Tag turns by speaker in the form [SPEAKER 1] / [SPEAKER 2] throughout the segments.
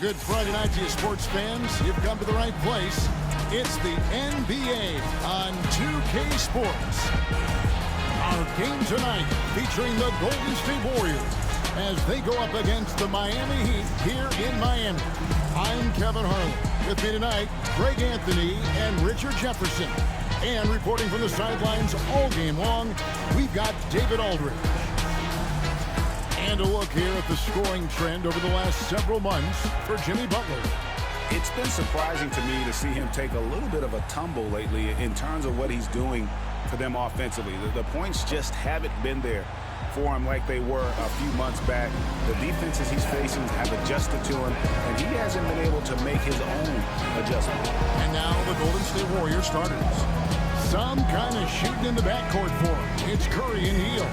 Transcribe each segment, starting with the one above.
[SPEAKER 1] Good Friday night to you sports fans. You've come to the right place. It's the NBA on 2K Sports. Our game tonight featuring the Golden State Warriors as they go up against the Miami Heat here in Miami. I'm Kevin Harlan. With me tonight, Greg Anthony and Richard Jefferson. And reporting from the sidelines all game long, we've got David Aldridge. And a look here at the scoring trend over the last several months for Jimmy Butler.
[SPEAKER 2] It's been surprising to me to see him take a little bit of a tumble lately in terms of what he's doing for them offensively. The points just haven't been there for him like they were a few months back. The defenses he's facing have adjusted to him, and he hasn't been able to make his own adjustment.
[SPEAKER 1] And now the Golden State Warriors starters. Some kind of shooting in the backcourt for him. It's Curry and Hield.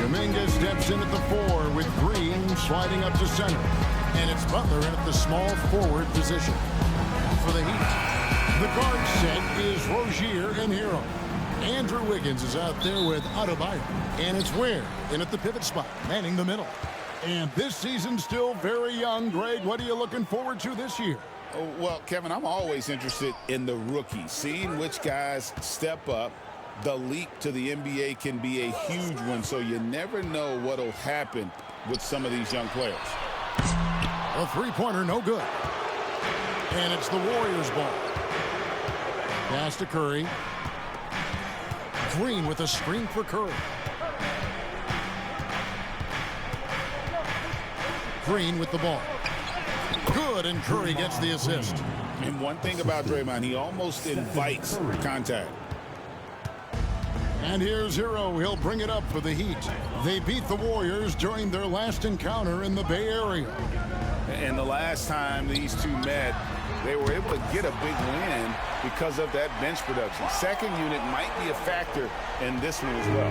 [SPEAKER 1] Kuminga steps in at the 4 with Green sliding up to center. And it's Butler in at the small forward position. For the Heat, the guard set is Rozier and Hero. Andrew Wiggins is out there with Adebayo. And it's Ware in at the pivot spot, manning the middle. And this season's still very young. Greg, what are you looking forward to this year?
[SPEAKER 2] Well, Kevin, I'm always interested in the rookies, seeing which guys step up. The leap to the NBA can be a huge one, so you never know what will happen with some of these young players.
[SPEAKER 1] A three-pointer, no good. And it's the Warriors' ball. Pass to Curry. Green with a screen for Curry. Green with the ball. Good, and Curry gets the assist.
[SPEAKER 2] And one thing about Draymond, he almost invites contact.
[SPEAKER 1] And here's Hero. He'll bring it up for the Heat. They beat the Warriors during their last encounter in the Bay Area.
[SPEAKER 2] And the last time these two met, they were able to get a big win because of that bench production. Second unit might be a factor in this one as well.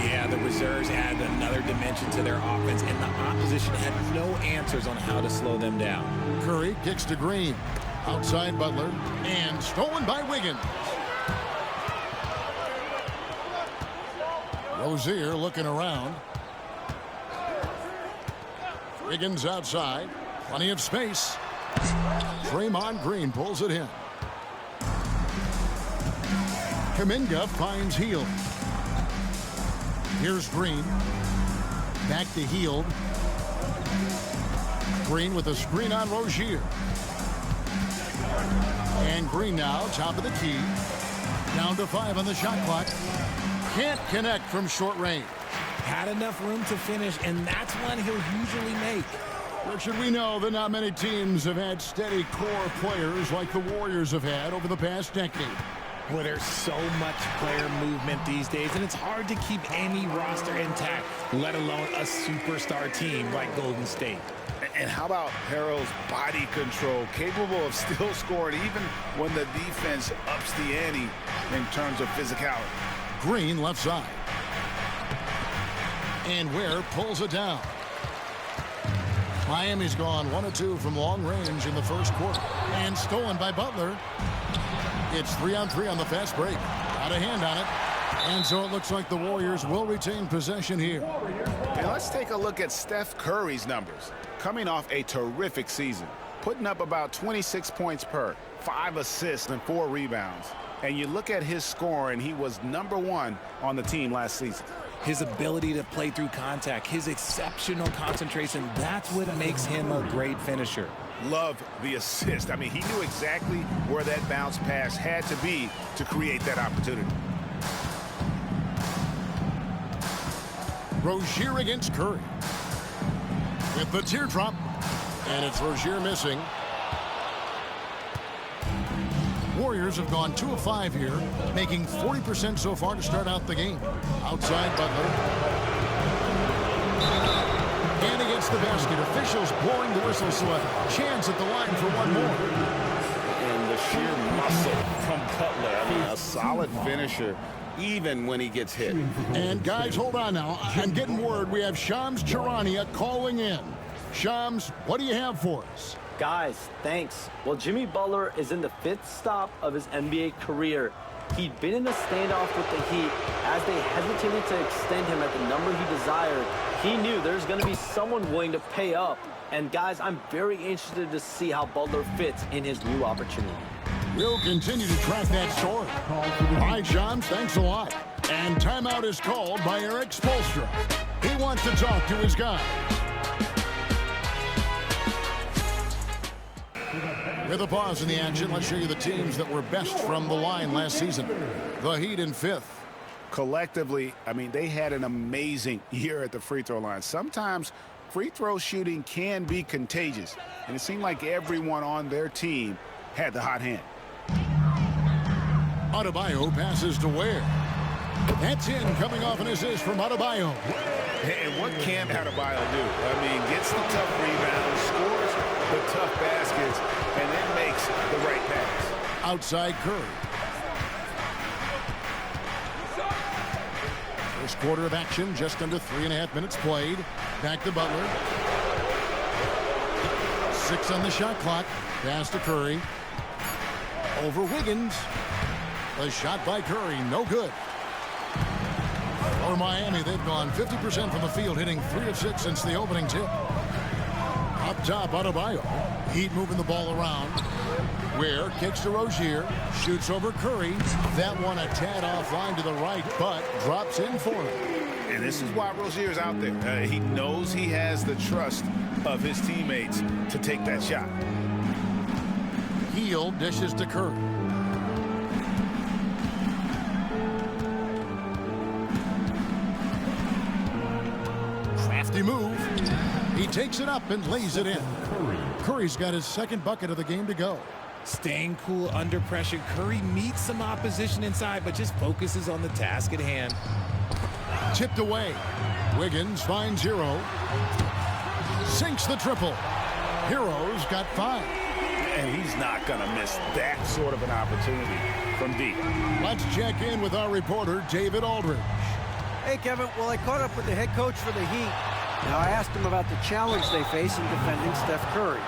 [SPEAKER 3] Yeah, the reserves added another dimension to their offense, and the opposition had no answers on how to slow them down.
[SPEAKER 1] Curry kicks to Green. Outside Butler, and stolen by Wiggins. Rozier looking around. Wiggins outside. Plenty of space. Draymond Green pulls it in. Kuminga finds Hield. Here's Green. Back to Hield. Green with a screen on Rozier. And Green now, top of the key. Down to 5 on the shot clock. Can't connect from short range.
[SPEAKER 3] Had enough room to finish, and that's one he'll usually make.
[SPEAKER 1] Richard, we know that not many teams have had steady core players like the Warriors have had over the past decade.
[SPEAKER 3] Well, there's so much player movement these days, and it's hard to keep any roster intact, let alone a superstar team like Golden State.
[SPEAKER 2] And how about Harrell's body control, capable of still scoring even when the defense ups the ante in terms of physicality.
[SPEAKER 1] Green left side. And Ware pulls it down. Miami's gone 1 of 2 from long range in the first quarter. And stolen by Butler. It's 3-on-3 on the fast break. Got a hand on it. And so it looks like the Warriors will retain possession here.
[SPEAKER 2] And let's take a look at Steph Curry's numbers. Coming off a terrific season, putting up about 26 points per, 5 assists and 4 rebounds. And you look at his scoring, he was #1 on the team last season.
[SPEAKER 3] His ability to play through contact, his exceptional concentration, that's what makes him a great finisher.
[SPEAKER 2] Love the assist. I mean, he knew exactly where that bounce pass had to be to create that opportunity.
[SPEAKER 1] Rozier against Curry. With the teardrop. And it's Rozier missing. Warriors have gone 2 of 5 here, making 40% so far to start out the game. Outside Butler. And against the basket. Officials blowing the whistle, so a chance at the line for one more.
[SPEAKER 2] And the sheer muscle from Butler. I mean, a solid finisher, even when he gets hit.
[SPEAKER 1] And guys, hold on now. I'm getting word we have Shams Charania calling in. Shams, what do you have for us?
[SPEAKER 4] Guys, thanks. Well, Jimmy Butler is in the 5th stop of his NBA career. He'd been in a standoff with the Heat. As they hesitated to extend him at the number he desired, he knew there's going to be someone willing to pay up And guys, I'm very interested to see how Butler fits in his new opportunity.
[SPEAKER 1] We'll continue to track that story. All right, Sean, thanks a lot. And timeout is called by Eric Spoelstra. He wants to talk to his guy. With a pause in the action, let's show you the teams that were best from the line last season. The Heat in 5th.
[SPEAKER 2] Collectively, I mean, they had an amazing year at the free throw line. Sometimes free throw shooting can be contagious, and it seemed like everyone on their team had the hot hand.
[SPEAKER 1] Adebayo passes to Ware. That's in, coming off an assist from Adebayo.
[SPEAKER 2] And what can Adebayo do? I mean, gets the tough rebounds, scores the tough baskets, and then makes the right pass.
[SPEAKER 1] Outside Curry. First quarter of action, just under 3.5 minutes played. Back to Butler. 6 on the shot clock. Pass to Curry. Over Wiggins. The shot by Curry, no good. For Miami, they've gone 50% from the field, hitting 3 of 6 since the opening tip. Up top, Adebayo. Heat moving the ball around. Ware kicks to Rozier, shoots over Curry. That one a tad offline to the right, but drops in for him.
[SPEAKER 2] And this is why Rozier's out there. He knows he has the trust of his teammates to take that shot.
[SPEAKER 1] Heel dishes to Curry. Crafty move. He takes it up and lays it in. Curry's got his second bucket of the game to go.
[SPEAKER 3] Staying cool under pressure. Curry meets some opposition inside, but just focuses on the task at hand.
[SPEAKER 1] Tipped away. Wiggins finds Hero. Sinks the triple. Hero's got 5.
[SPEAKER 2] And he's not going to miss that sort of an opportunity from deep.
[SPEAKER 1] Let's check in with our reporter, David Aldridge.
[SPEAKER 5] Hey, Kevin. Well, I caught up with the head coach for the Heat. Now, I asked him about the challenge they face in defending Steph Curry.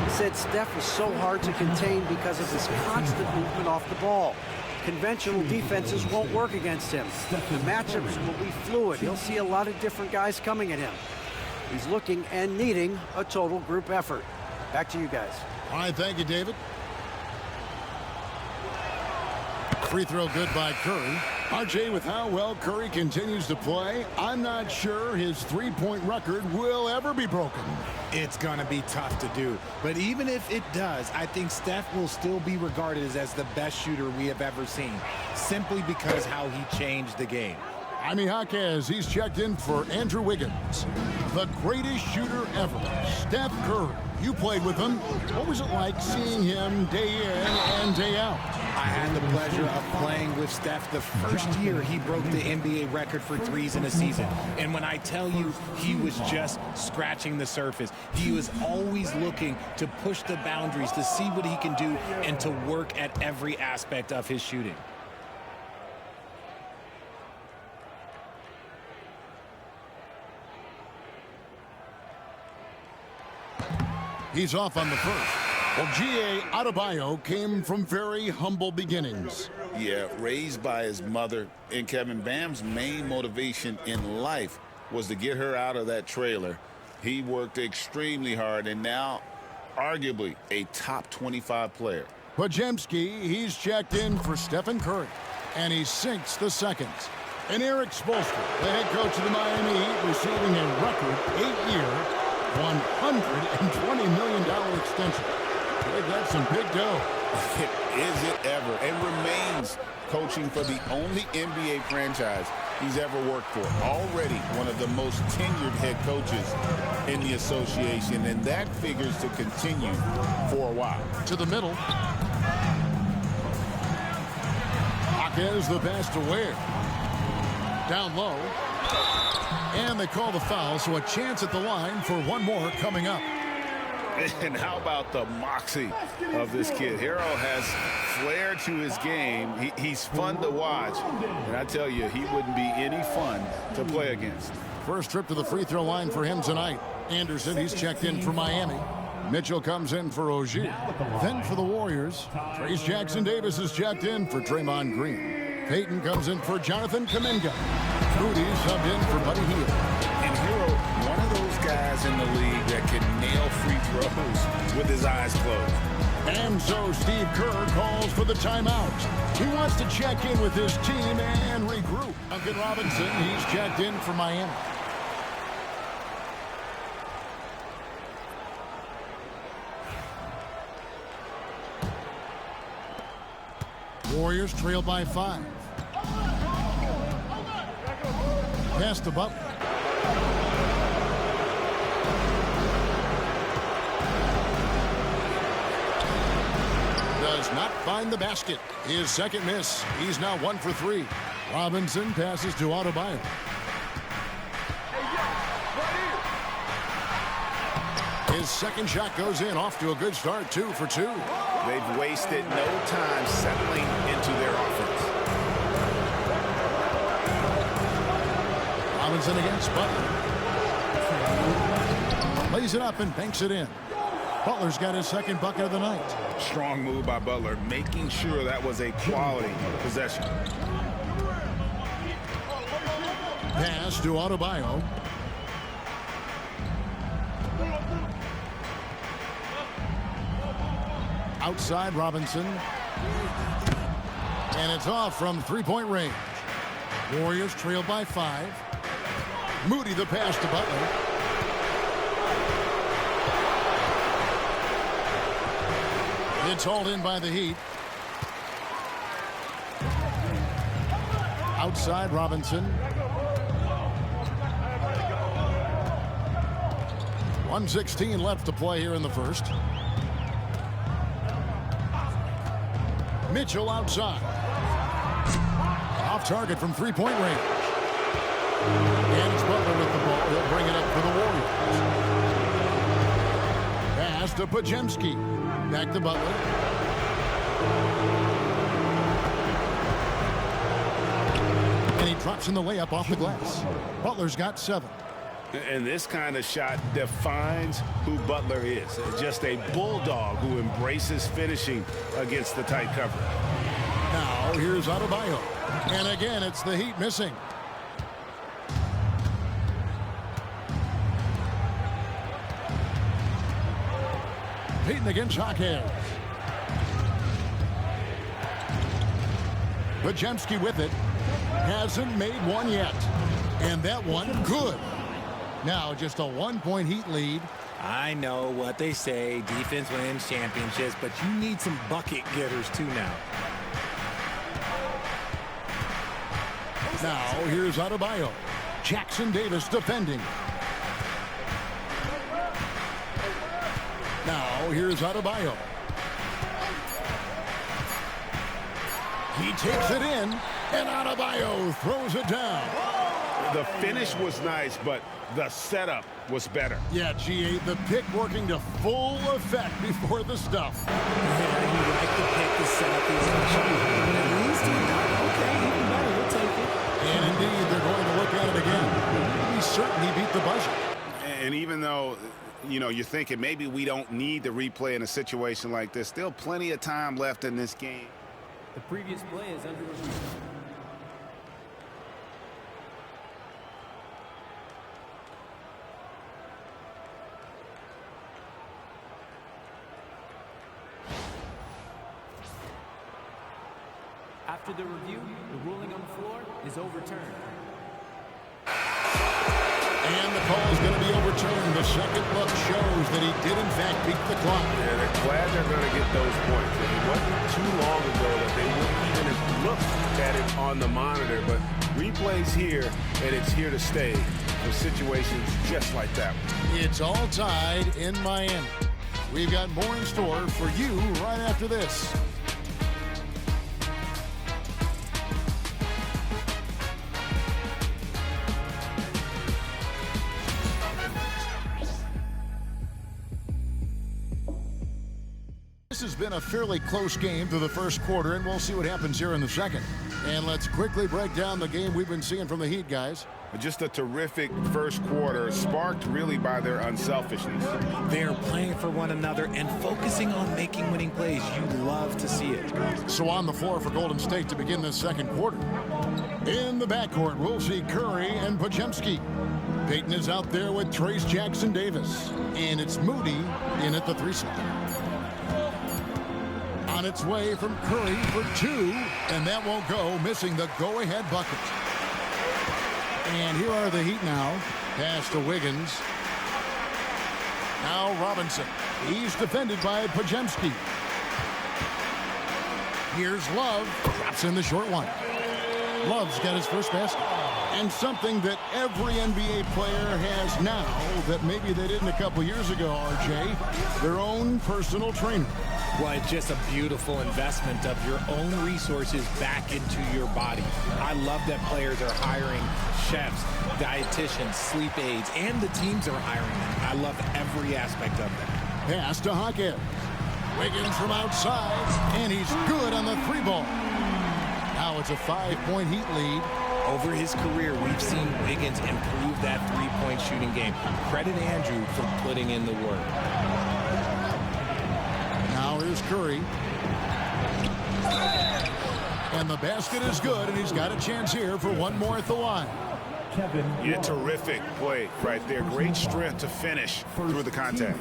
[SPEAKER 5] He said Steph is so hard to contain because of his constant movement off the ball. Conventional defenses won't work against him. The matchups will be fluid. He'll see a lot of different guys coming at him. He's looking and needing a total group effort. Back to you guys.
[SPEAKER 1] All right, thank you, David. Free throw good by Curry. RJ, with how well Curry continues to play, I'm not sure his three-point record will ever be broken.
[SPEAKER 3] It's going to be tough to do. But even if it does, I think Steph will still be regarded as the best shooter we have ever seen, simply because how he changed the game.
[SPEAKER 1] Jaime Jaquez, he's checked in for Andrew Wiggins. The greatest shooter ever, Steph Curry. You played with him. What was it like seeing him day in and day out?
[SPEAKER 3] I had the pleasure of playing with Steph the first year he broke the NBA record for threes in a season. And when I tell you he was just scratching the surface, he was always looking to push the boundaries, to see what he can do, and to work at every aspect of his shooting.
[SPEAKER 1] He's off on the first. Well, G.A. Adebayo came from very humble beginnings.
[SPEAKER 6] Yeah, raised by his mother. And Kevin, Bam's main motivation in life was to get her out of that trailer. He worked extremely hard and now arguably a top 25 player.
[SPEAKER 1] Podziemski, he's checked in for Stephen Curry, and he sinks the second. And Eric Spoelstra, the head coach of the Miami Heat, receiving a record 8-year, $120 million extension. Boy, that's some big dough.
[SPEAKER 2] Is it ever? And remains coaching for the only NBA franchise he's ever worked for. Already one of the most tenured head coaches in the association, and that figures to continue for a while.
[SPEAKER 1] To the middle. Jaquez the pass to Ware. Down low. And they call the foul, so a chance at the line for one more coming up.
[SPEAKER 2] And how about the moxie of this kid? Hero has flair to his game. He's fun to watch. And I tell you, he wouldn't be any fun to play against.
[SPEAKER 1] First trip to the free throw line for him tonight. Anderson, he's checked in for Miami. Mitchell comes in for Rozier. Then for the Warriors, Trace Jackson-Davis is checked in for Draymond Green. Payton comes in for Jonathan Kuminga. Moody subbed in for Buddy Hield.
[SPEAKER 2] And Hero, one of those
[SPEAKER 6] guys in the league that can nail free throws with his eyes closed.
[SPEAKER 1] And so Steve Kerr calls for the timeout. He wants to check in with his team and regroup. Duncan Robinson, he's checked in for Miami. Warriors trail by 5. Pass to Butler. Does not find the basket. His second miss. He's now 1 for 3. Robinson passes to Adebayo. His second shot goes in. Off to a good start. 2 for 2.
[SPEAKER 2] They've wasted no time settling into their offense.
[SPEAKER 1] Robinson against Butler. Lays it up and banks it in. Butler's got his second bucket of the night.
[SPEAKER 2] Strong move by Butler, making sure that was a quality possession.
[SPEAKER 1] Pass to Adebayo. Outside Robinson. And it's off from three-point range. Warriors trail by 5. Moody the pass to Butler. It's hauled in by the Heat. Outside Robinson. 1:16 left to play here in the first. Mitchell outside. Off target from three-point range. And it's Butler with the ball. He'll bring it up for the Warriors. Pass to Podziemski. Back to Butler. And he drops in the layup off the glass. Butler's got 7.
[SPEAKER 2] And this kind of shot defines who Butler is. Just a bulldog who embraces finishing against the tight cover.
[SPEAKER 1] Now here's Adebayo. And again, it's the Heat missing. Payton against Jaquez. Podziemski with it. Hasn't made one yet. And that one, good. Now just a 1-point Heat lead.
[SPEAKER 3] I know what they say, defense wins championships, but you need some bucket getters too now.
[SPEAKER 1] Now here's Adebayo. Jackson Davis defending. Now here's Adebayo. He takes it in, and Adebayo throws it down.
[SPEAKER 2] The finish was nice, but the setup was better.
[SPEAKER 1] Yeah, GA, the pick working to full effect before the stuff.
[SPEAKER 3] Yeah, you like the pick to set up his shot. At least he got okay, even better, we'll take it.
[SPEAKER 1] And indeed, they're going to look at it again. He certainly beat the buzzer.
[SPEAKER 2] And even though, you know, you're thinking maybe we don't need the replay in a situation like this, still plenty of time left in this game.
[SPEAKER 7] The previous play is under review. After the review, the ruling on the floor is overturned.
[SPEAKER 1] And the call is going to be overturned. The second look shows that he did, in fact, beat the clock.
[SPEAKER 2] Yeah, they're glad they're going to get those points. It wasn't too long ago that they wouldn't even have looked at it on the monitor, but replays here, and it's here to stay for situations just like that one.
[SPEAKER 1] It's all tied in Miami. We've got more in store for you right after this. This has been a fairly close game through the first quarter, and we'll see what happens here in the second. And let's quickly break down the game we've been seeing from the Heat, guys.
[SPEAKER 2] Just a terrific first quarter, sparked really by their unselfishness.
[SPEAKER 3] They're playing for one another and focusing on making winning plays. You love to see it.
[SPEAKER 1] So on the floor for Golden State to begin this second quarter. In the backcourt, we'll see Curry and Podziemski. Payton is out there with Trace Jackson-Davis. And it's Moody in at the 3 slot. On its way from Curry for 2. And that won't go, missing the go-ahead bucket. And here are the Heat now. Pass to Wiggins. Now Robinson. He's defended by Podziemski. Here's Love. Drops in the short one. Love's got his first basket. And something that every NBA player has now that maybe they didn't a couple years ago, RJ, their own personal trainer.
[SPEAKER 3] Well, it's just a beautiful investment of your own resources back into your body. I love that players are hiring chefs, dietitians, sleep aides, and the teams are hiring them. I love every aspect of that.
[SPEAKER 1] Pass to Hawkins. Wiggins from outside, and he's good on the 3-ball. Now it's a 5-point Heat lead.
[SPEAKER 3] Over his career, we've seen Wiggins improve that 3-point shooting game. Credit Andrew for putting in the work.
[SPEAKER 1] Now here's Curry. And the basket is good, and he's got a chance here for one more at the line.
[SPEAKER 2] Yeah, terrific play right there. Great strength to finish through the contact.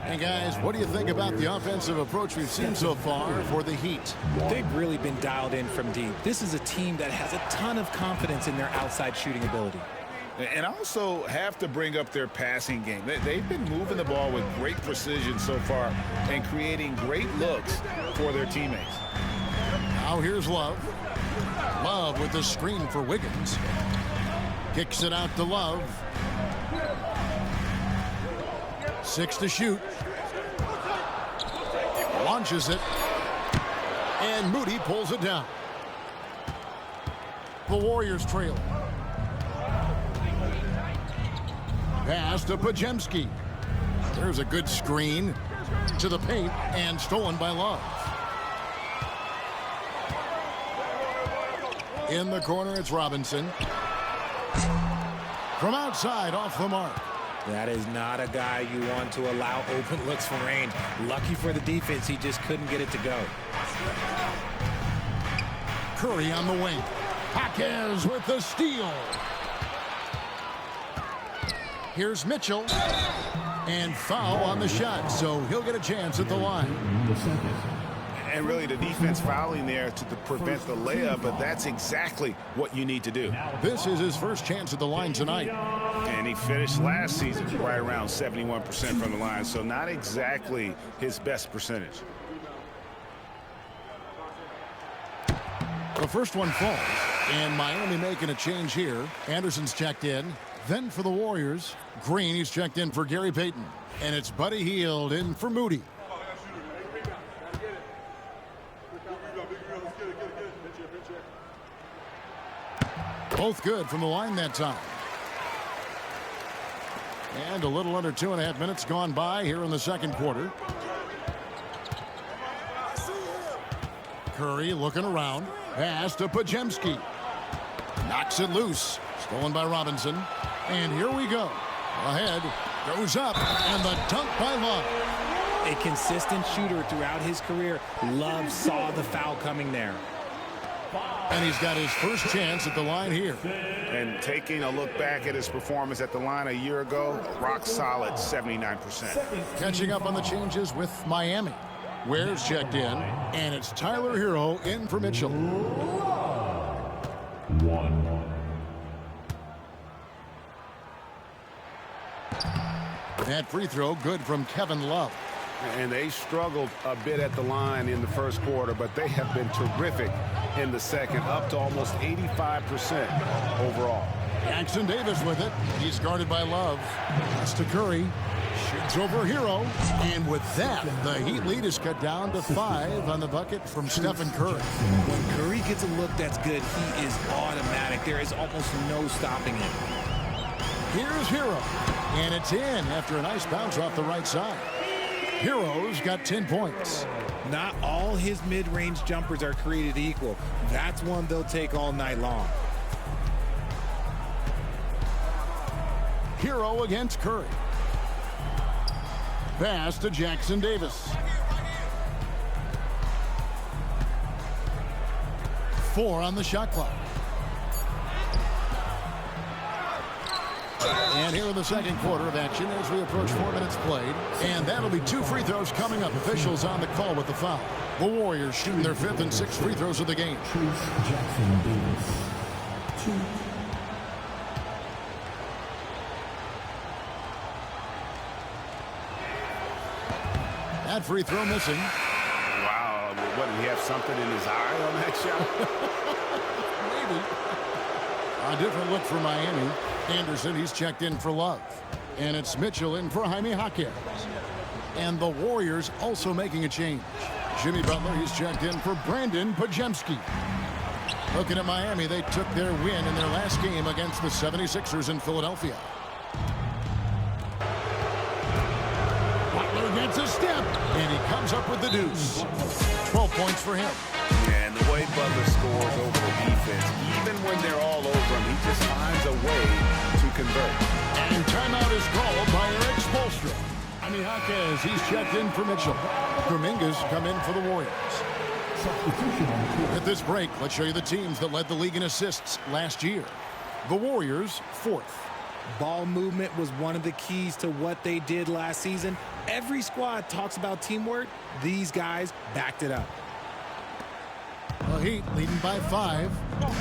[SPEAKER 1] And guys, what do you think about the offensive approach we've seen so far for the Heat?
[SPEAKER 3] They've really been dialed in from deep. This is a team that has a ton of confidence in their outside shooting ability.
[SPEAKER 2] And also have to bring up their passing game. They've been moving the ball with great precision so far and creating great looks for their teammates.
[SPEAKER 1] Now here's Love. Love with the screen for Wiggins. Kicks it out to Love. 6 to shoot. Launches it. And Moody pulls it down. The Warriors trail. Pass to Podziemski. There's a good screen to the paint and stolen by Love. In the corner, it's Robinson. From outside, off the mark.
[SPEAKER 3] That is not a guy you want to allow open looks from range. Lucky for the defense, he just couldn't get it to go.
[SPEAKER 1] Curry on the wing. Hawkins with the steal. Here's Mitchell. And foul on the shot, so he'll get a chance at the line.
[SPEAKER 2] And really the defense fouling there to prevent the layup, but that's exactly what you need to do.
[SPEAKER 1] This is his first chance at the line tonight.
[SPEAKER 2] And he finished last season right around 71% from the line, so not exactly his best percentage.
[SPEAKER 1] The first one falls, and Miami making a change here. Anderson's checked in. Then for the Warriors, Green, he's checked in for Gary Payton. And it's Buddy Hield in for Moody. Both good from the line that time. And a little under 2.5 minutes gone by here in the second quarter. Curry looking around. Pass to Podziemski. Knocks it loose. Stolen by Robinson. And here we go. Ahead. Goes up. And the dunk by Love.
[SPEAKER 3] A consistent shooter throughout his career. Love saw the foul coming there.
[SPEAKER 1] And he's got his first chance at the line here.
[SPEAKER 2] And taking a look back at his performance at the line a year ago, rock solid 79%.
[SPEAKER 1] Catching up on the changes with Miami. Ware's checked in, and it's Tyler Hero in for Mitchell. That free throw good from Kevin Love.
[SPEAKER 2] And they struggled a bit at the line in the first quarter, but they have been terrific in the second, up to almost 85% overall.
[SPEAKER 1] Jackson-Davis with it. He's guarded by Love. Pass to Curry. Shoots over Hero. And with that, the Heat lead is cut down to 5 on the bucket from Stephen Curry.
[SPEAKER 3] When Curry gets a look that's good, he is automatic. There is almost no stopping him.
[SPEAKER 1] Here's Hero. And it's in after a nice bounce off the right side. Hero's got 10 points.
[SPEAKER 3] Not all his mid-range jumpers are created equal. That's one they'll take all night long.
[SPEAKER 1] Hero against Curry. Pass to Jackson-Davis. 4 on the shot clock. And here in the second quarter of action as we approach 4 minutes played. And that'll be 2 free throws coming up. Officials on the call with the foul. The Warriors shooting their 5th and 6th free throws of the game. That free throw missing.
[SPEAKER 2] Wow, what, did he have something in his eye on that shot?
[SPEAKER 1] Maybe. A different look for Miami. Anderson, he's checked in for Love. And it's Mitchell in for Jaime Jaquez. And the Warriors also making a change. Jimmy Butler, he's checked in for Brandon Pajemski. Looking at Miami, they took their win in their last game against the 76ers in Philadelphia. Butler gets a step, and he comes up with the deuce. 12 points for him.
[SPEAKER 2] And the way Butler scores over the defense, even when they're all over him, he just finds a way to convert.
[SPEAKER 1] And timeout is called by Eric Spoelstra. Jaime Jaquez, he's checked in for Mitchell. Kuminga's come in for the Warriors. At this break, let's show you the teams that led the league in assists last year. The Warriors, 4th.
[SPEAKER 3] Ball movement was one of the keys to what they did last season. Every squad talks about teamwork. These guys backed it up.
[SPEAKER 1] The Heat leading by 5.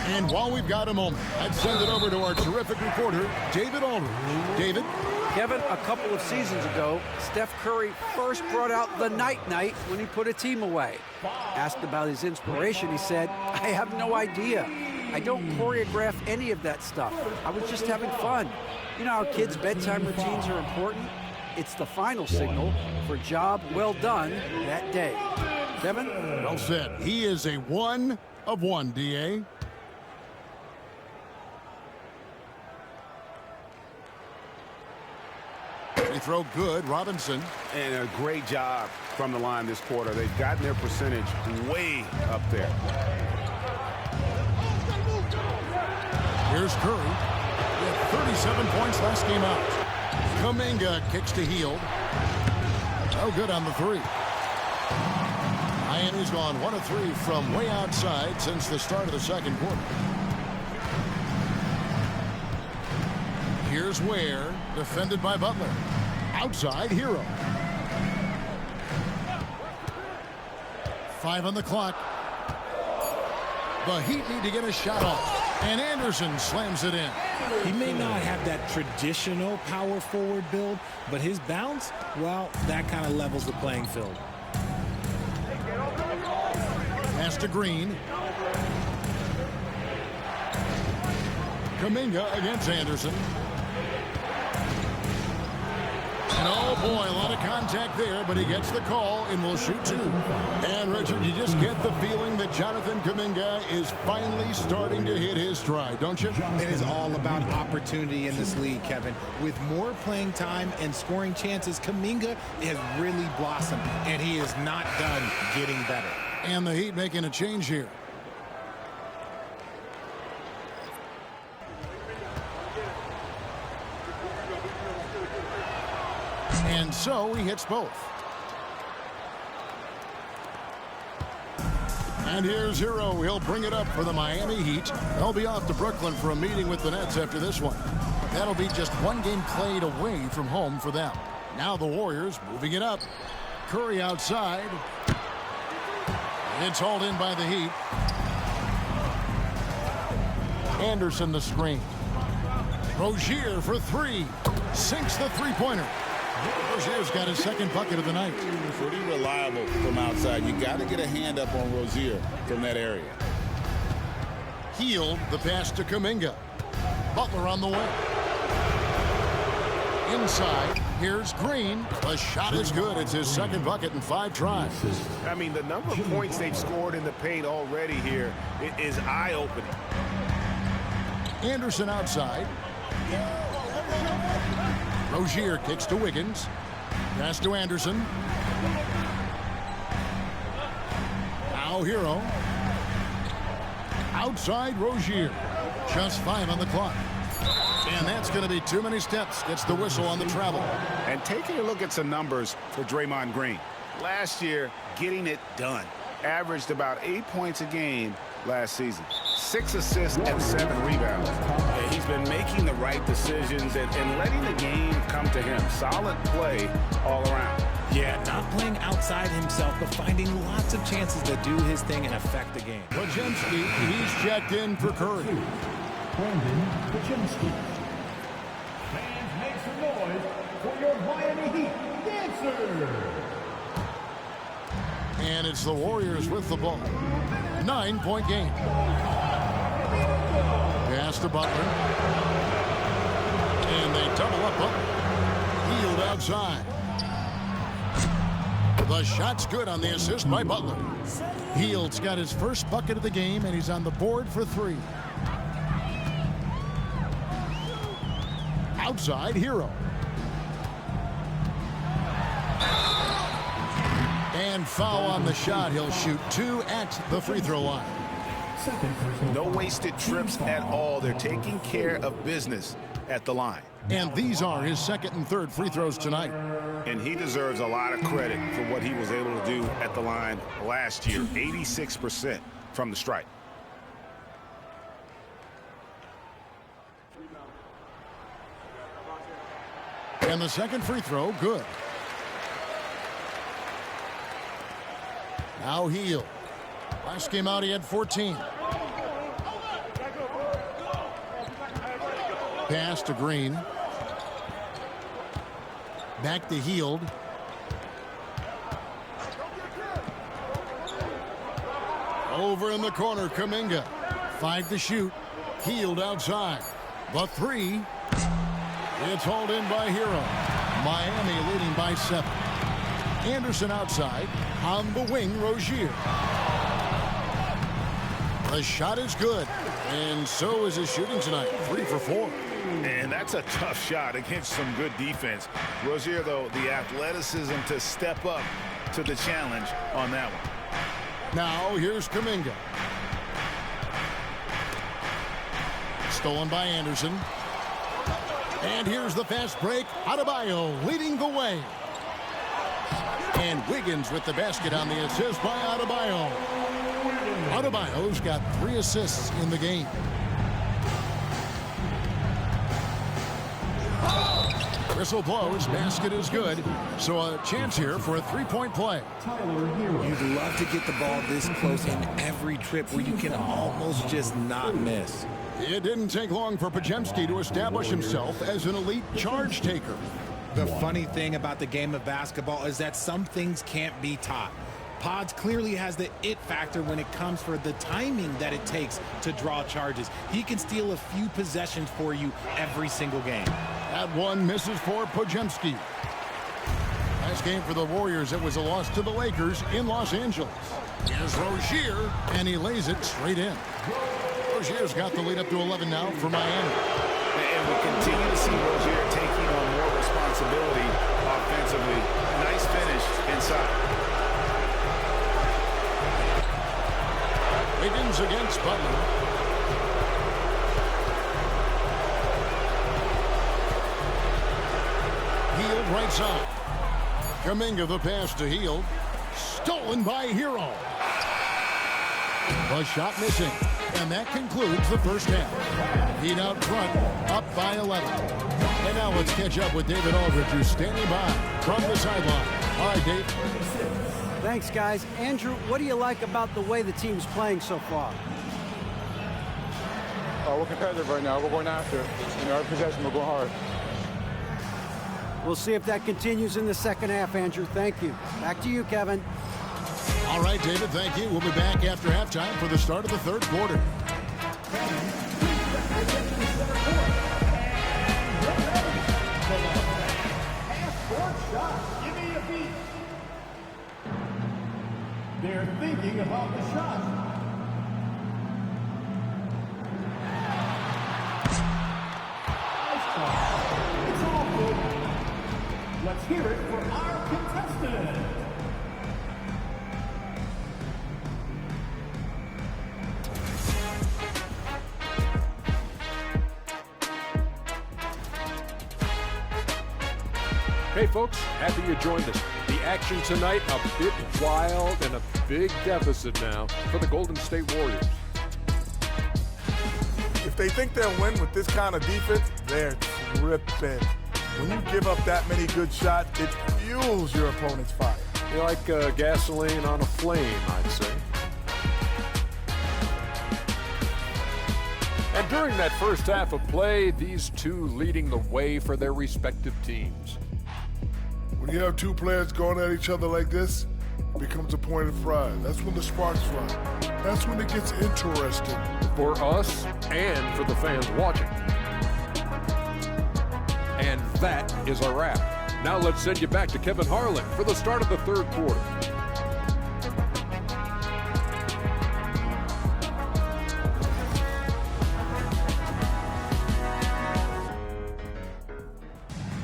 [SPEAKER 1] And while we've got a moment, I'd send it over to our terrific reporter, David Aldridge. David?
[SPEAKER 5] Kevin, a couple of seasons ago, Steph Curry first brought out the night-night when he put a team away. Asked about his inspiration, he said, "I have no idea. I don't choreograph any of that stuff. I was just having fun." You know how kids' bedtime routines are important? It's the final signal for job well done that day. Kevin?
[SPEAKER 1] Well said. He is a 1 of 1, D.A. They throw good. Robinson.
[SPEAKER 2] And a great job from the line this quarter. They've gotten their percentage way up there.
[SPEAKER 1] Here's Curry. He had 37 points last game out. Kuminga kicks to Hield. No good on the 3. Miami's gone 1 of 3 from way outside since the start of the second quarter. Here's Ware, defended by Butler. Outside, Hero. 5 on the clock. The Heat need to get a shot off. And Anderson slams it in.
[SPEAKER 3] He may not have that traditional power forward build, but his bounce, well, that kind of levels the playing field.
[SPEAKER 1] Pass to Green. Kuminga against Anderson. And oh boy, a lot of contact there, but he gets the call and will shoot 2. And Richard, you just get the feeling that Jonathan Kuminga is finally starting to hit his stride, don't you?
[SPEAKER 3] It is all about opportunity in this league, Kevin. With more playing time and scoring chances, Kuminga has really blossomed, and he is not done getting better.
[SPEAKER 1] And the Heat making a change here. And so he hits both. And here's Hero. He'll bring it up for the Miami Heat. They'll be off to Brooklyn for a meeting with the Nets after this one. That'll be just 1 game played away from home for them. Now the Warriors moving it up. Curry outside. It's hauled in by the Heat. Anderson the screen. Rozier for 3. Sinks the three-pointer. Rozier's got his 2nd bucket of the night.
[SPEAKER 6] Pretty reliable from outside. You got to get a hand up on Rozier from that area.
[SPEAKER 1] Hield the pass to Kuminga. Butler on the way. Inside, here's Green. The shot is good. It's his 2nd bucket in 5 tries.
[SPEAKER 2] I mean, the number of points they've scored in the paint already here is eye-opening.
[SPEAKER 1] Anderson outside. Rozier kicks to Wiggins. Pass to Anderson. Now Hero. Outside Rozier. Just 5 on the clock. And that's going to be too many steps. Gets the whistle on the travel.
[SPEAKER 2] And taking a look at some numbers for Draymond Green. Last year, getting it done. Averaged about 8 points a game last season. 6 assists and 7 rebounds. And he's been making the right decisions and letting the game come to him. Solid play all around.
[SPEAKER 3] Yeah, not playing outside himself, but finding lots of chances to do his thing and affect the game.
[SPEAKER 1] Pajemski, he's checked in for Curry.
[SPEAKER 8] Brandon Pajemski. Fans, make some noise for your Miami Heat dancer.
[SPEAKER 1] And it's the Warriors with the ball. 9-point game. Pass to Butler. And they double up Butler. Hield outside. The shot's good on the assist by Butler. Hield's got his first bucket of the game, and he's on the board for 3. Outside, Hero. And foul on the shot. He'll shoot 2 at the free throw line.
[SPEAKER 2] No wasted trips at all. They're taking care of business at the line.
[SPEAKER 1] And these are his second and third free throws tonight.
[SPEAKER 2] And he deserves a lot of credit for what he was able to do at the line last year. 86% from the stripe.
[SPEAKER 1] And the second free throw, good. Now Hield. Last game out, he had 14. Pass to Green. Back to Hield. Over in the corner, Kuminga. 5 to shoot. Hield outside. The 3. It's hauled in by Hero. Miami leading by 7. Anderson outside. On the wing, Rozier. The shot is good. And so is his shooting tonight. 3 for 4.
[SPEAKER 2] And that's a tough shot against some good defense. Rozier, though, the athleticism to step up to the challenge on that one.
[SPEAKER 1] Now here's Kuminga. Stolen by Anderson. And here's the fast break. Adebayo leading the way. And Wiggins with the basket on the assist by Adebayo. Adebayo's got 3 assists in the game. Whistle blows, basket is good. So a chance here for a 3-point play.
[SPEAKER 3] You'd love to get the ball this close in every trip where you can almost just not miss.
[SPEAKER 1] It didn't take long for Pajemski to establish himself as an elite charge taker.
[SPEAKER 3] The funny thing about the game of basketball is that some things can't be taught. Pods clearly has the it factor when it comes for the timing that it takes to draw charges. He can steal a few possessions for you every single game.
[SPEAKER 1] That one misses for Pajemski. Last game for the Warriors, it was a loss to the Lakers in Los Angeles. Here's Rozier, and he lays it straight in. Rozier's got the lead up to 11 now for Miami.
[SPEAKER 2] And we continue to see Rozier taking on more responsibility offensively. Nice finish inside.
[SPEAKER 1] Wiggins against Butler. Hield right side. Kuminga the pass to Hield. Stolen by Hero. The shot missing. And that concludes the first half. Heat out front, up by 11. And now let's catch up with David Aldridge, who's standing by from the sideline. All right, Dave.
[SPEAKER 5] Thanks, guys. Andrew, what do you like about the way the team's playing so far?
[SPEAKER 9] We're competitive right now. We're going after it. Every possession, we're going hard.
[SPEAKER 5] We'll see if that continues in the second half, Andrew. Thank you. Back to you, Kevin.
[SPEAKER 1] All right, David, thank you. We'll be back after halftime for the start of the third quarter.
[SPEAKER 8] They're thinking about the shot. It's all good. Let's hear it for our contestant.
[SPEAKER 10] Hey folks, happy you joined us. The action tonight a bit wild and a big deficit now for the Golden State Warriors.
[SPEAKER 11] If they think they'll win with this kind of defense, they're tripping. When you give up that many good shots, it fuels your opponent's fire.
[SPEAKER 10] They like gasoline on a flame, I'd say. And during that first half of play, these two leading the way for their respective teams.
[SPEAKER 12] When you have two players going at each other like this, it becomes a point of pride. That's when the sparks fly. That's when it gets interesting.
[SPEAKER 10] For us and for the fans watching. And that is a wrap. Now let's send you back to Kevin Harlan for the start of the third quarter.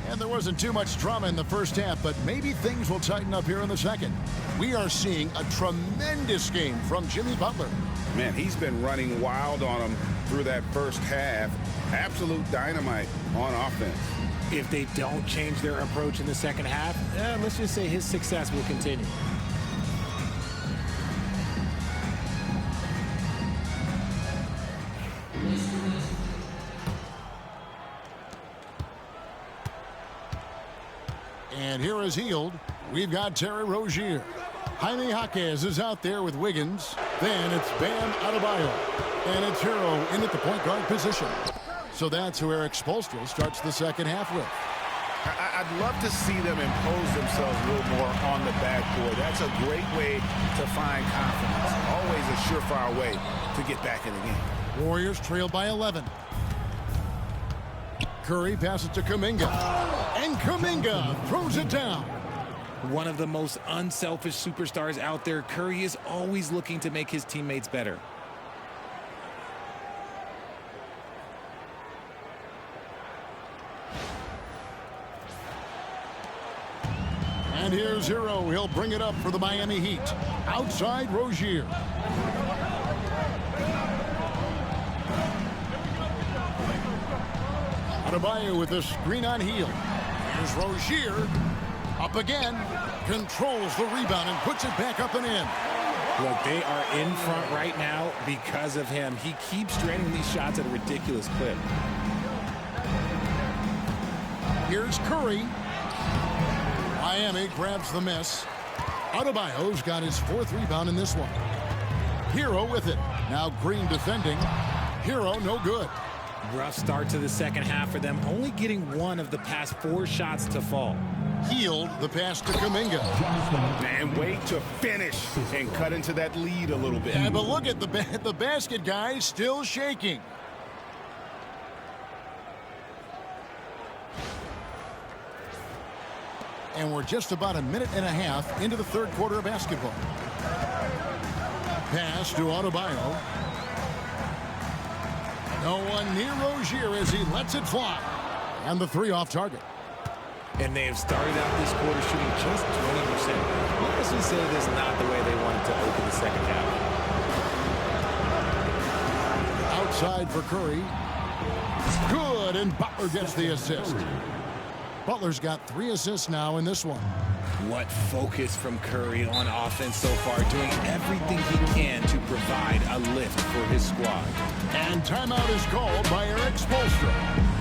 [SPEAKER 1] And there wasn't too much drama in the first half, but maybe things will tighten up here in the second. We are seeing a tremendous game from Jimmy Butler.
[SPEAKER 2] Man, he's been running wild on them through that first half. Absolute dynamite on offense.
[SPEAKER 3] If they don't change their approach in the second half, let's just say his success will continue.
[SPEAKER 1] And here is Hield. We've got Terry Rozier. Jaime Jaquez is out there with Wiggins. Then it's Bam Adebayo. And it's Hero in at the point guard position. So that's who Eric Spoelstra starts the second half with.
[SPEAKER 2] I'd love to see them impose themselves a little more on the backboard. That's a great way to find confidence. Always a surefire way to get back in the game.
[SPEAKER 1] Warriors trail by 11. Curry passes to Kuminga. And Kuminga throws it down.
[SPEAKER 3] One of the most unselfish superstars out there, Curry is always looking to make his teammates better.
[SPEAKER 1] And here's Hero. He'll bring it up for the Miami Heat. Outside Rozier. Adebayo with the screen on Hield. Here's Rozier. Up again. Controls the rebound and puts it back up and in.
[SPEAKER 3] Look, they are in front right now because of him. He keeps draining these shots at a ridiculous clip.
[SPEAKER 1] Here's Curry. Miami grabs the miss. Adebayo's got his fourth rebound in this one. Hero with it. Now Green defending. Hero no good.
[SPEAKER 3] Rough start to the second half for them, only getting one of the past 4 shots to fall.
[SPEAKER 1] Hield the pass to Kuminga.
[SPEAKER 2] Man, wait to finish and cut into that lead a little bit.
[SPEAKER 1] Yeah, but look at the basket guy still shaking. And we're just about a minute and a half into the third quarter of basketball. Pass to Adebayo. No one near Rozier as he lets it fly. And the three off target.
[SPEAKER 3] And they have started out this quarter shooting just 20%. Let's just say this is not the way they wanted to open the second half.
[SPEAKER 1] Outside for Curry. Good, and Butler gets the assist. Butler's got 3 assists now in this one.
[SPEAKER 3] What focus from Curry on offense so far, doing everything he can to provide a lift for his squad.
[SPEAKER 1] And timeout is called by Eric Spoelstra.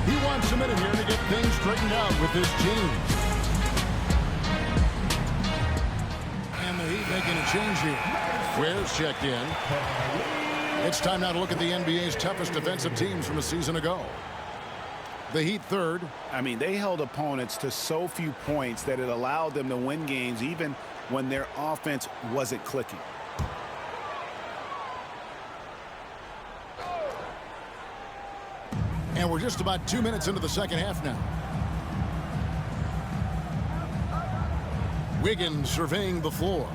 [SPEAKER 1] He wants a minute here to get things straightened out with his team. And the Heat making a change here. Ware's checked in. It's time now to look at the NBA's toughest defensive teams from a season ago. The Heat third.
[SPEAKER 2] I mean, they held opponents to so few points that it allowed them to win games even when their offense wasn't clicking.
[SPEAKER 1] And we're just about 2 minutes into the second half now. Wiggins surveying the floor.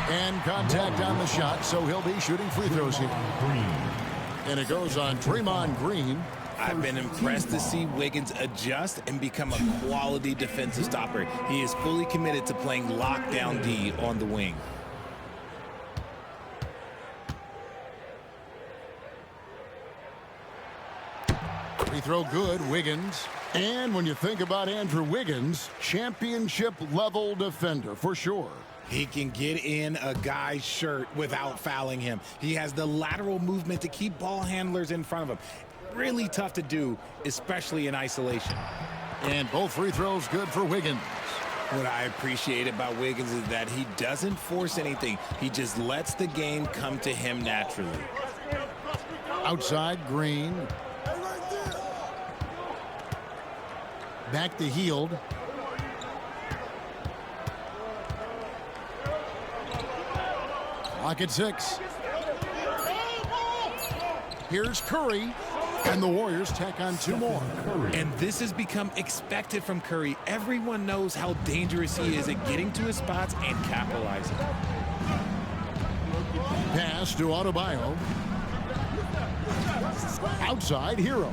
[SPEAKER 1] And contact on the shot, so he'll be shooting free throws here. And it goes on Draymond Green.
[SPEAKER 3] I've been impressed to see Wiggins adjust and become a quality defensive stopper. He is fully committed to playing lockdown D on the wing.
[SPEAKER 1] Free throw good, Wiggins. And when you think about Andrew Wiggins, championship level defender for sure.
[SPEAKER 3] He can get in a guy's shirt without fouling him. He has the lateral movement to keep ball handlers in front of him. Really tough to do, especially in isolation.
[SPEAKER 1] And both free throws good for Wiggins.
[SPEAKER 3] What I appreciate about Wiggins is that he doesn't force anything. He just lets the game come to him naturally.
[SPEAKER 1] Outside, Green. Back to Hield. Clock at 6. Here's Curry. And the Warriors tack on 2 more.
[SPEAKER 3] And this has become expected from Curry. Everyone knows how dangerous he is at getting to his spots and capitalizing.
[SPEAKER 1] Pass to Adebayo. Outside, Hero.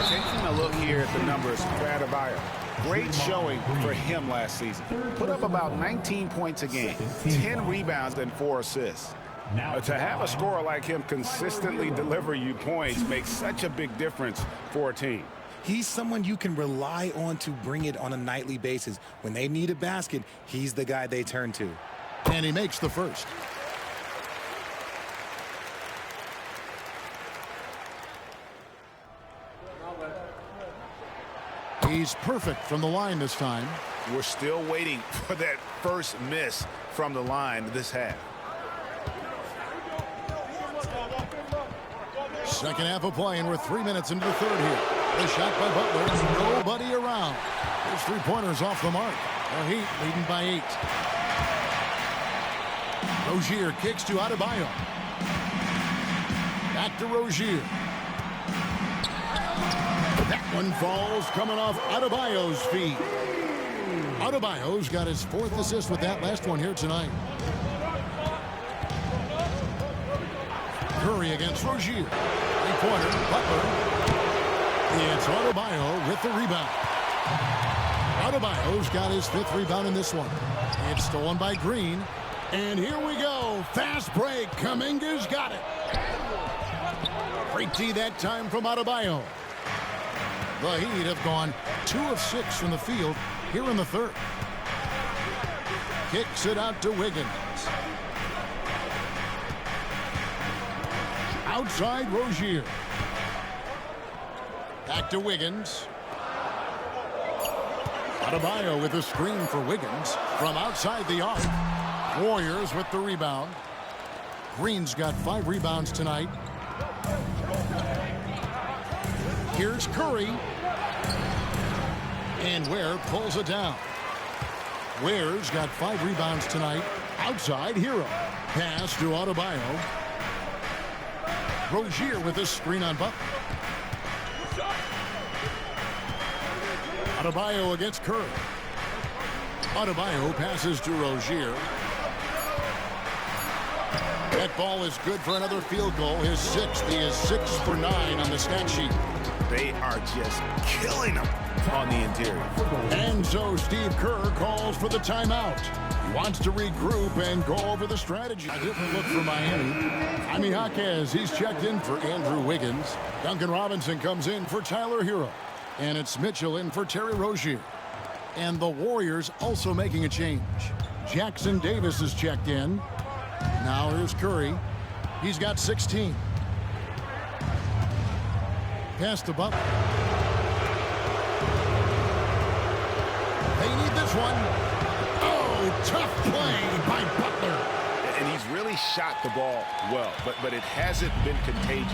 [SPEAKER 2] Taking a look here at the numbers for Adebayo. Great showing for him last season. Put up about 19 points a game, 10 rebounds, and 4 assists. To have a scorer like him consistently deliver you points makes such a big difference for a team.
[SPEAKER 3] He's someone you can rely on to bring it on a nightly basis. When they need a basket, he's the guy they turn to.
[SPEAKER 1] And he makes the first. He's perfect from the line this time.
[SPEAKER 2] We're still waiting for that first miss from the line this half.
[SPEAKER 1] Second half of play, and we're 3 minutes into the third here. The shot by Butler, nobody around. There's 3-pointers off the mark. The Heat leading by 8. Rozier kicks to Adebayo. Back to Rozier. That one falls coming off Adebayo's feet. Adebayo's got his 4th assist with that last one here tonight. Curry against Rozier. 3-pointer, Butler. It's Adebayo with the rebound. Adebayo's got his 5th rebound in this one. It's stolen by Green. And here we go. Fast break. Kuminga's got it. Great D that time from Adebayo. The Heat have gone 2 of 6 from the field here in the third. Kicks it out to Wiggins. Outside Rozier. Back to Wiggins. Adebayo with a screen for Wiggins from outside the arc. Warriors with the rebound. Green's got 5 rebounds tonight. Here's Curry. And Ware pulls it down. Ware's got 5 rebounds tonight. Outside Hero. Pass to Adebayo. Rozier with a screen on Butler. Adebayo against Curry. Adebayo passes to Rozier. That ball is good for another field goal. His 6th. He is 6 for 9 on the stat sheet.
[SPEAKER 2] They are just killing him on the interior.
[SPEAKER 1] And so Steve Kerr calls for the timeout. He wants to regroup and go over the strategy. A different look for Miami. Jaime Jaquez, he's checked in for Andrew Wiggins. Duncan Robinson comes in for Tyler Hero. And it's Mitchell in for Terry Rozier. And the Warriors also making a change. Jackson Davis is checked in. Now here's Curry. He's got 16. Pass to Butler. They need this one. Oh, tough play by Butler.
[SPEAKER 2] And he's really shot the ball well, but it hasn't been contagious.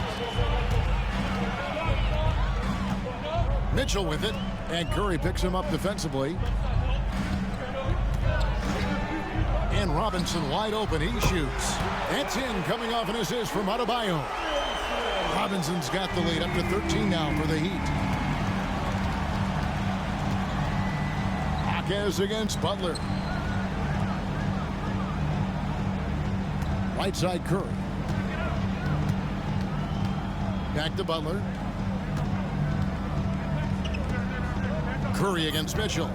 [SPEAKER 1] Mitchell with it, and Curry picks him up defensively. And Robinson wide open, he shoots. That's in, coming off an assist from Adebayo. Robinson's got the lead up to 13 now for the Heat. Jaquez against Butler. Right side Curry. Back to Butler. Curry against Mitchell.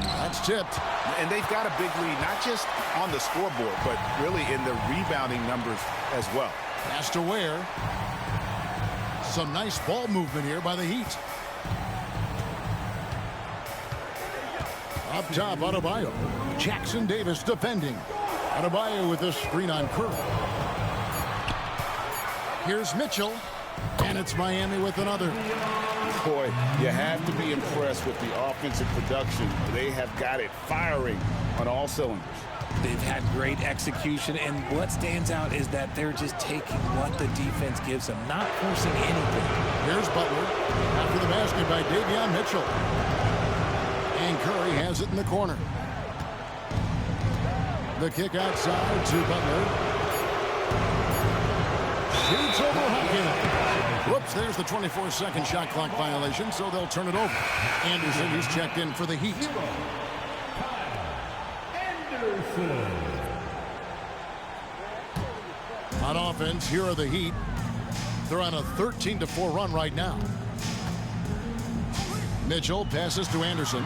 [SPEAKER 1] That's tipped.
[SPEAKER 2] And they've got a big lead, not just on the scoreboard, but really in the rebounding numbers as well.
[SPEAKER 1] Pass to Ware. Some nice ball movement here by the Heat. Up top, Adebayo. Jackson Davis defending. Adebayo with a screen on Curry. Here's Mitchell. And it's Miami with another.
[SPEAKER 6] Boy, you have to be impressed with the offensive production. They have got it firing on all cylinders.
[SPEAKER 3] They've had great execution, and what stands out is that they're just taking what the defense gives them, not forcing anything.
[SPEAKER 1] Here's Butler. After the basket by Davion Mitchell. And Curry has it in the corner. The kick outside to Butler. Shoots over Hawkins. Whoops, there's the 24-second shot clock violation, so they'll turn it over. Anderson, who's checked in for the Heat. On offense, here are the Heat. They're on a 13-4 run right now. Mitchell passes to Anderson.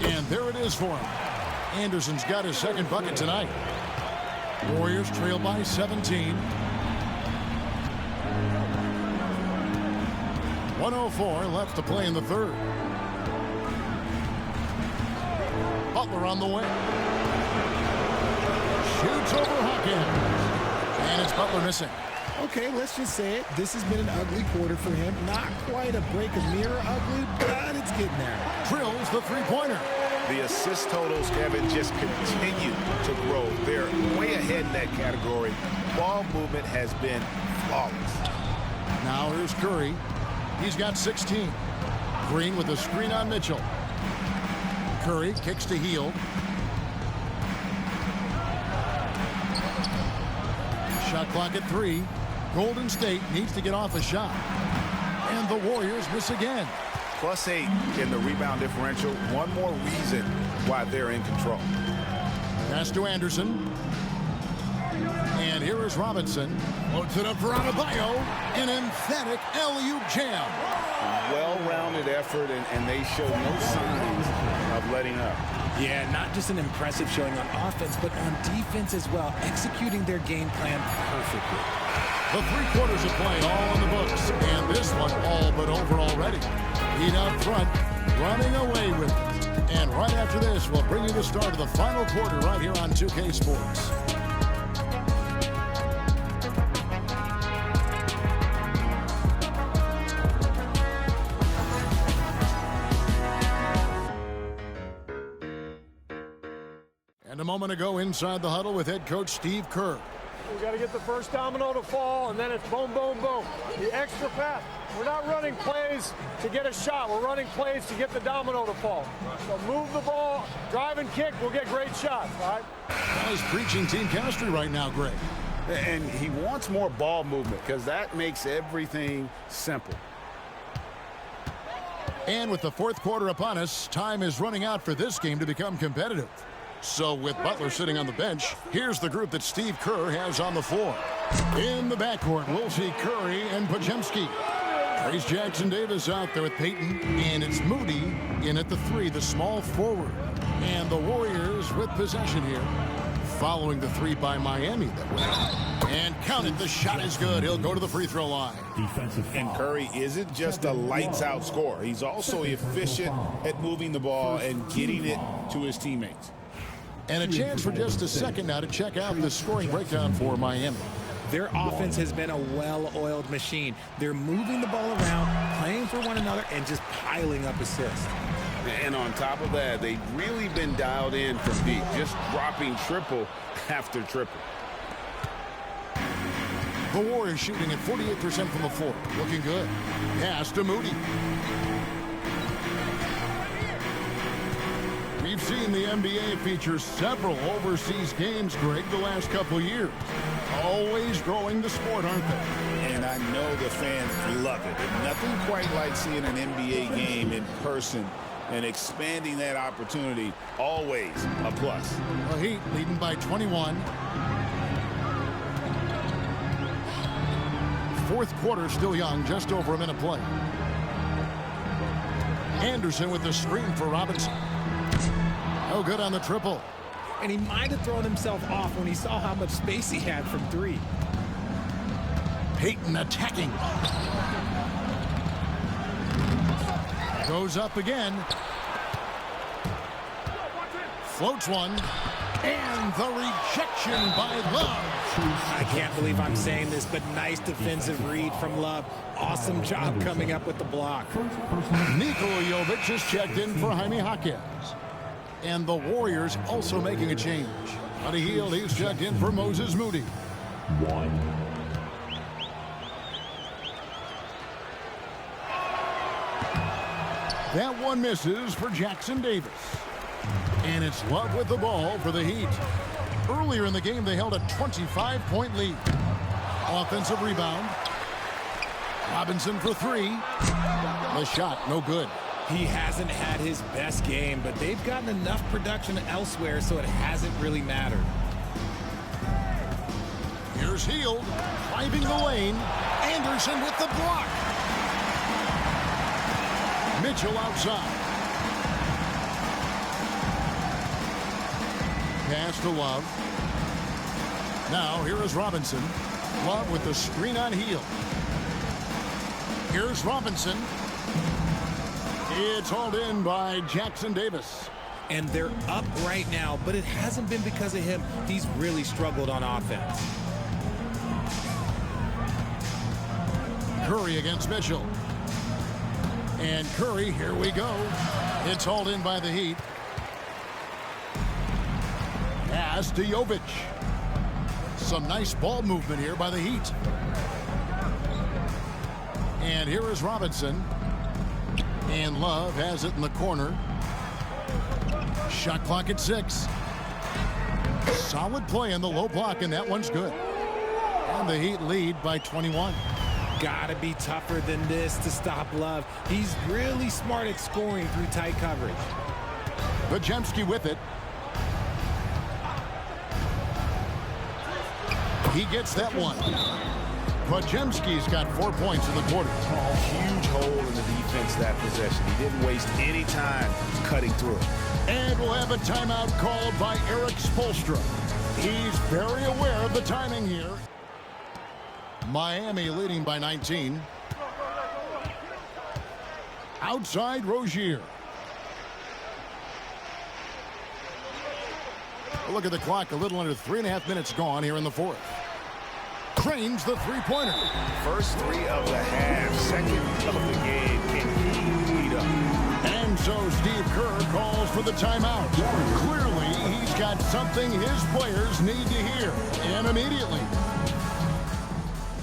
[SPEAKER 1] And there it is for him. Anderson's got his second bucket tonight. Warriors trail by 17. 1:04 left to play in the third. Butler on the wing. Shoots over Hawkins. And it's Butler missing.
[SPEAKER 3] Okay, let's just say it. This has been an ugly quarter for him. Not quite a break of mirror ugly, but it's getting there.
[SPEAKER 1] Drills the three-pointer.
[SPEAKER 2] The assist totals, Kevin, just continue to grow. They're way ahead in that category. Ball movement has been flawless.
[SPEAKER 1] Now here's Curry. He's got 16. Green with a screen on Mitchell. Curry kicks to Hield. Shot clock at 3. Golden State needs to get off a shot. And the Warriors miss again.
[SPEAKER 2] +8 in the rebound differential. One more reason why they're in control.
[SPEAKER 1] Pass to Anderson. And here is Robinson. Loads it up for Adebayo. An emphatic alley-oop jam.
[SPEAKER 2] Well-rounded effort, and they show no signs of letting up.
[SPEAKER 3] Yeah, not just an impressive showing on offense, but on defense as well, executing their game plan perfectly.
[SPEAKER 1] The 3 quarters of play all in the books, and this one all but over already. Heat out front, running away with it. And right after this, we'll bring you the start of the final quarter right here on 2K Sports. And a moment ago inside the huddle with head coach Steve Kerr.
[SPEAKER 13] We got to get the first domino to fall, and then it's boom, boom, boom. The extra pass. We're not running plays to get a shot. We're running plays to get the domino to fall. So move the ball, drive and kick, we'll get great shots, all right?
[SPEAKER 1] He's preaching team chemistry right now, Greg.
[SPEAKER 2] And he wants more ball movement because that makes everything simple.
[SPEAKER 1] And with the fourth quarter upon us, time is running out for this game to become competitive. So with Butler sitting on the bench, here's the group that Steve Kerr has on the floor. In the backcourt, we'll see Curry and Podziemski. Trace Jackson Davis out there with Payton, and it's Moody in at the 3, the small forward. And the Warriors with possession here, following the 3 by Miami that went out. And count it, the shot is good. He'll go to the free throw line.
[SPEAKER 2] And Curry isn't just a lights-out scorer. He's also efficient at moving the ball and getting it to his teammates.
[SPEAKER 1] And a chance for just a second now to check out the scoring breakdown for Miami.
[SPEAKER 3] Their offense has been a well-oiled machine. They're moving the ball around, playing for one another, and just piling up assists.
[SPEAKER 2] And on top of that, they've really been dialed in from deep, just dropping triple after triple.
[SPEAKER 1] The Warriors shooting at 48% from the floor. Looking good. Pass to Moody. We've seen the NBA feature several overseas games, Greg, the last couple years. Always growing the sport, aren't they?
[SPEAKER 2] And I know the fans love it. And nothing quite like seeing an NBA game in person and expanding that opportunity, always a plus.
[SPEAKER 1] The Heat leading by 21. Fourth quarter still young, just over a minute play. Anderson with the screen for Robinson. No good on the triple.
[SPEAKER 3] And he might have thrown himself off when he saw how much space he had from 3.
[SPEAKER 1] Payton attacking. Goes up again. floats one. And the rejection by Love.
[SPEAKER 3] I can't believe I'm saying this, but nice defensive read from Love. Awesome job coming up with the block.
[SPEAKER 1] Nikola Jovic is checked in for Jaime Jaquez. And the Warriors also making a change. On a heel, he's checked in for Moses Moody. That one misses for Jackson Davis. And it's Love with the ball for the Heat. Earlier in the game, they held a 25-point lead. Offensive rebound. Robinson for three. The shot, no good.
[SPEAKER 3] He hasn't had his best game, but they've gotten enough production elsewhere, so it hasn't really mattered.
[SPEAKER 1] Here's Hield, driving the lane. Anderson with the block. Mitchell outside. Pass to Love. Now here is Robinson. Love with the screen on Hield. Here's Robinson. It's hauled in by Jackson Davis.
[SPEAKER 3] And they're up right now, but it hasn't been because of him. He's really struggled on offense.
[SPEAKER 1] Curry against Mitchell. And Curry, here we go. It's hauled in by the Heat. Pass to Jovic. Some nice ball movement here by the Heat. And here is Robinson. And Love has it in the corner. Shot clock at 6. Solid play in the low block, and that one's good. And the Heat lead by 21.
[SPEAKER 3] Gotta be tougher than this to stop Love. He's really smart at scoring through tight coverage.
[SPEAKER 1] Podziemski with it. He gets that one. Podziemski's got 4 points in the quarter.
[SPEAKER 2] Huge hole in the defense that possession. He didn't waste any time cutting through it.
[SPEAKER 1] And we'll have a timeout called by Eric Spoelstra. He's very aware of the timing here. Miami leading by 19. Outside Rozier. Look at the clock, a little under 3.5 minutes gone here in the fourth. Cranes the three-pointer.
[SPEAKER 2] First three of the half, second of the game. Can he lead up?
[SPEAKER 1] And so Steve Kerr calls for the timeout. Clearly, he's got something his players need to hear, and immediately.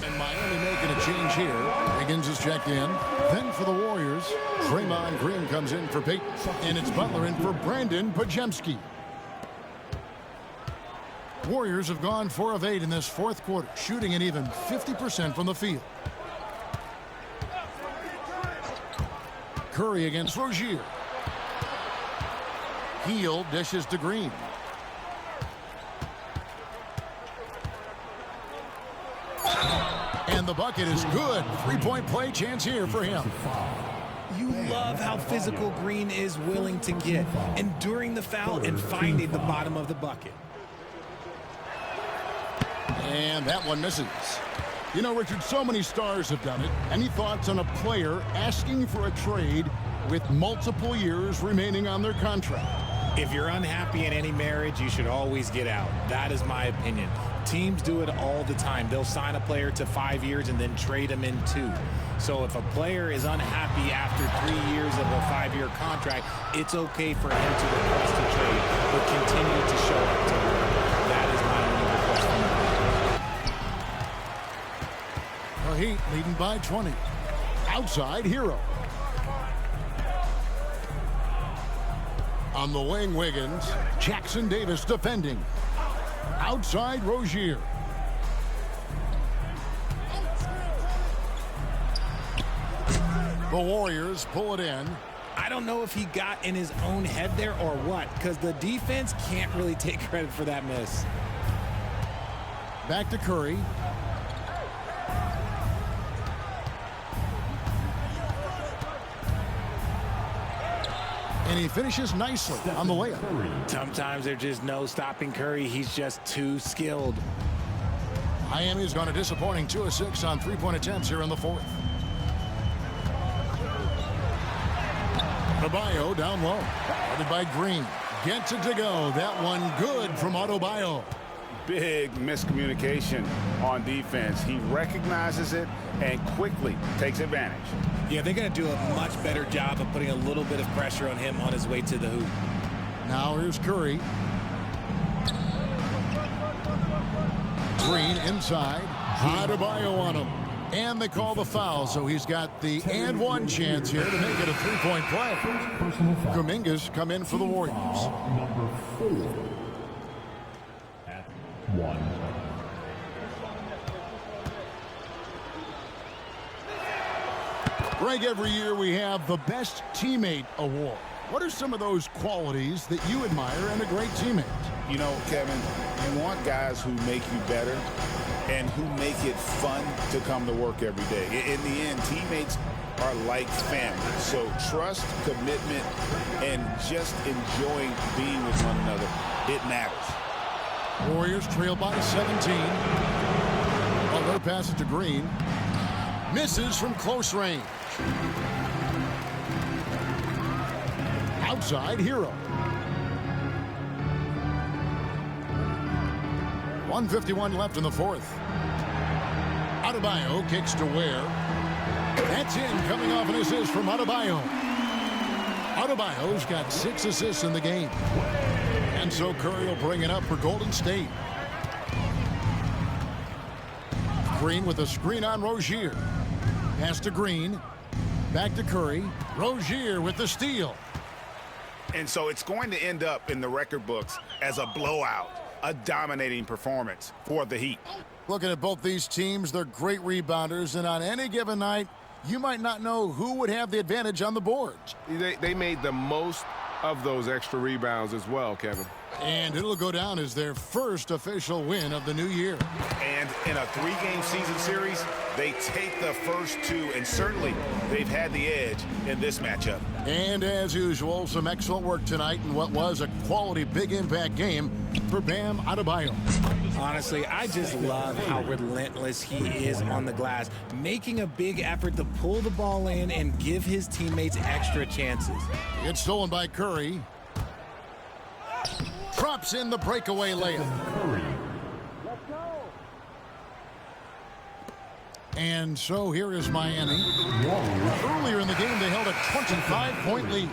[SPEAKER 1] And Miami making a change here. Higgins is checked in. Then for the Warriors, Draymond Green comes in for Peyton, and it's Butler in for Brandon Podziemski. Warriors have gone 4 of 8 in this fourth quarter, shooting an even 50% from the field. Curry against Rozier. Hield dishes to Green. And the bucket is good. Three-point play chance here for him.
[SPEAKER 3] You love how physical Green is willing to get, enduring the foul and finding the bottom of the bucket.
[SPEAKER 1] And that one misses. You know, Richard, so many stars have done it. Any thoughts on a player asking for a trade with multiple years remaining on their contract?
[SPEAKER 3] If you're unhappy in any marriage, you should always get out. That is my opinion. Teams do it all the time. They'll sign a player to 5 years and then trade him in 2. So if a player is unhappy after 3 years of a 5-year contract, it's okay for him to request a trade, but continue to show up to work. That is my only request from him.
[SPEAKER 1] The Heat leading by 20. Outside Hero. On the wing, Wiggins. Jackson Davis defending. Outside Rozier. The Warriors pull it in.
[SPEAKER 3] I don't know if he got in his own head there or what, because the defense can't really take credit for that miss.
[SPEAKER 1] Back to Curry. And he finishes nicely on the layup.
[SPEAKER 3] Sometimes there's just no stopping Curry. He's just too skilled.
[SPEAKER 1] Miami's gone a disappointing 2 of 6 on 3-point attempts here in the fourth. Adebayo down low. Guarded by Green. gets it to go. That one good from Adebayo.
[SPEAKER 2] Big miscommunication on defense. He recognizes it and quickly takes advantage.
[SPEAKER 3] Yeah, they're going to do a much better job of putting a little bit of pressure on him on his way to the hoop.
[SPEAKER 1] Now here's Curry. Green inside. Adebayo on him. And they call the foul, so he's got the and one chance here to make it a three-point play. Kuminga's come in for the Warriors.
[SPEAKER 8] Number 4 at 1.
[SPEAKER 1] Greg, every year we have the Best Teammate Award. What are some of those qualities that you admire in a great teammate?
[SPEAKER 2] You know, Kevin, you want guys who make you better and who make it fun to come to work every day. In the end, teammates are like family. So trust, commitment, and just enjoying being with one another, it matters.
[SPEAKER 1] Warriors trail by 17. Butler passes to Green. Misses from close range. Outside, Hero. 1:51 left in the fourth. Adebayo kicks to Ware. That's in, coming off an assist from Adebayo. Adebayo's got 6 assists in the game. And so Curry will bring it up for Golden State. Green with a screen on Rozier. Pass to Green. Back to Curry. Rozier with the steal.
[SPEAKER 2] And so it's going to end up in the record books as a blowout, a dominating performance for the Heat.
[SPEAKER 1] Looking at both these teams, they're great rebounders, and on any given night, you might not know who would have the advantage on the boards.
[SPEAKER 14] They made the most of those extra rebounds as well, Kevin.
[SPEAKER 1] And it'll go down as their first official win of the new year.
[SPEAKER 2] And in a 3-game season series, they take the first 2, and certainly they've had the edge in this matchup.
[SPEAKER 1] And as usual, some excellent work tonight in what was a quality big impact game for Bam Adebayo.
[SPEAKER 3] Honestly, I just love how relentless he is on the glass, making a big effort to pull the ball in and give his teammates extra chances.
[SPEAKER 1] It's stolen by Curry. Drops in the breakaway layup. And so here is Miami. Earlier in the game, they held a 25-point lead.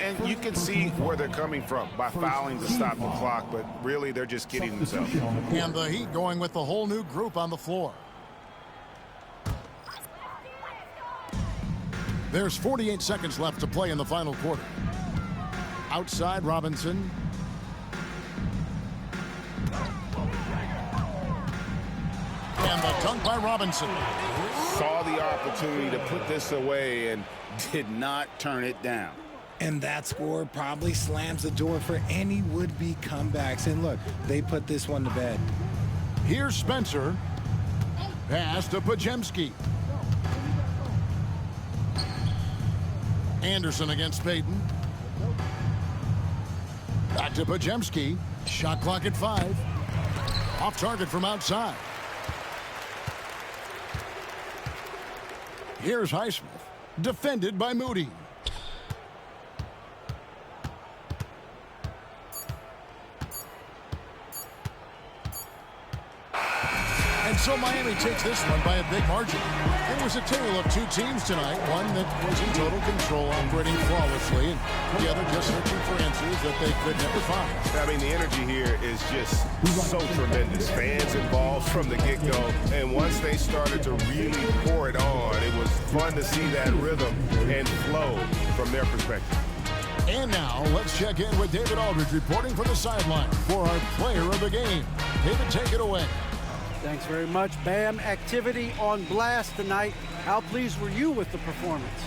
[SPEAKER 2] And you can see where they're coming from by fouling to stop the clock, but really they're just kidding themselves.
[SPEAKER 1] And the Heat going with the whole new group on the floor. There's 48 seconds left to play in the final quarter. Outside, Robinson. And the dunk by Robinson.
[SPEAKER 2] Saw the opportunity to put this away and did not turn it down.
[SPEAKER 3] And that score probably slams the door for any would-be comebacks. And look, they put this one to bed.
[SPEAKER 1] Here's Spencer. Pass to Podziemski. Anderson against Payton. Back to Podziemski. Shot clock at 5. Off target from outside. Here's Highsmith. Defended by Moody. And so Miami takes this one by a big margin. It was a tale of 2 teams tonight. One that was in total control, operating flawlessly, and the other just searching for answers that they could never find.
[SPEAKER 14] I mean, the energy here is just so tremendous. Fans involved from the get-go, and once they started to really pour it on, it was fun to see that rhythm and flow from their perspective.
[SPEAKER 1] And now, let's check in with David Aldridge reporting from the sideline for our player of the game. David, take it away.
[SPEAKER 5] Thanks very much. Bam, activity on blast tonight. How pleased were you with the performance?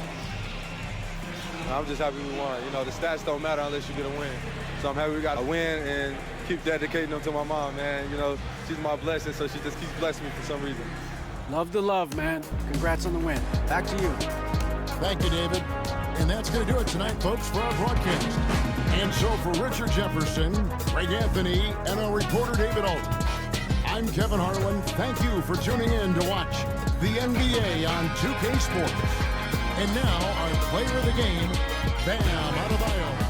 [SPEAKER 9] I'm just happy we won. You know, the stats don't matter unless you get a win. So I'm happy we got a win and keep dedicating them to my mom, man. You know, she's my blessing, so she just keeps blessing me for some reason.
[SPEAKER 5] Love the love, man. Congrats on the win. Back to you.
[SPEAKER 1] Thank you, David. And that's going to do it tonight, folks, for our broadcast. And so for Richard Jefferson, Greg Anthony, and our reporter, David Aldridge, I'm Kevin Harlan. Thank you for tuning in to watch the NBA on 2K Sports. And now, our player of the game, Bam Adebayo.